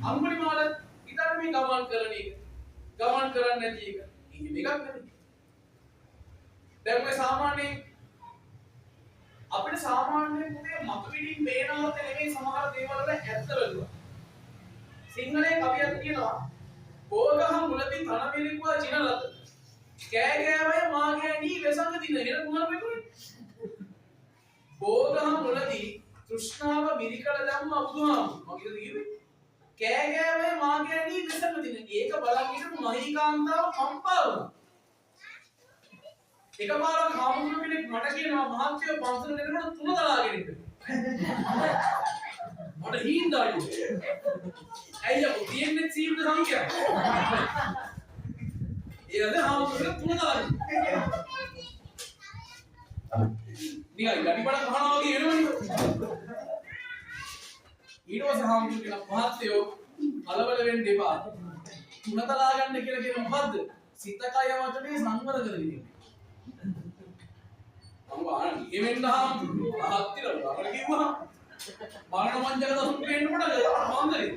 අම්මනිමාල ඉතින් මේ ගමන් කරන එක. ගමන් කරන්නේ නැති එක. ඉතින් මේකක් නෙමෙයි. දැන් මේ සාමාන්‍යයෙන් අපිට සාමාන්‍යයෙන් පුතේ මතුපිටින් පේනවත් නෙමෙයි සමහර දේවල් වල ඇත්ත වෙලුවා. සිංහලයේ කවියක් කියනවා "කෝගහ මුලති තන මිරිකුවා චිනලත. කෑ කෑවය මාගේ ඇණී වෙසඟ දින." එහෙනම් මොනවද මේකනේ? කෝගහ මුලති තෘෂ්ණාව මිරිකල ධම්ම බුදුහාමුදුරුවෝ. මොකද කිව්වේ? කෑ කෑවය මාගේ ඇණී වෙසඟ දින. ඒක බලන් හිටපු මහීකාන්තාව කම්පා වුණා. එකපාරක් හාමුදුරුවෝ කෙනෙක් මට කියනවා මහත්යෝ පන්සලට එනකොට තුන දලාගෙන ඉන්න. මට හින්දායි. අයියා තියෙන්නේ සීව්ද සංඛ්‍යාව. ඒකද හාමුදුරුවෝ තුන දලාගෙන. නිකන් ගඩිපඩක් කහනවා වගේ එනවනේ. ඊට පස්සේ හාමුදුරුවෝ කියනවා මහත්යෝ කලබල වෙන්න එපා. තුන දලා ගන්න කියලා කියන මොකද්ද? සිත කය වචනේ සංවර කරගෙන. අම්මා ගෙවෙන්න හාමුදුරුවෝ අහත්තිරලා අපර කිව්වා මරණ මංජක දසුත් වෙන්න පටන් ගත්තා මන්දරේ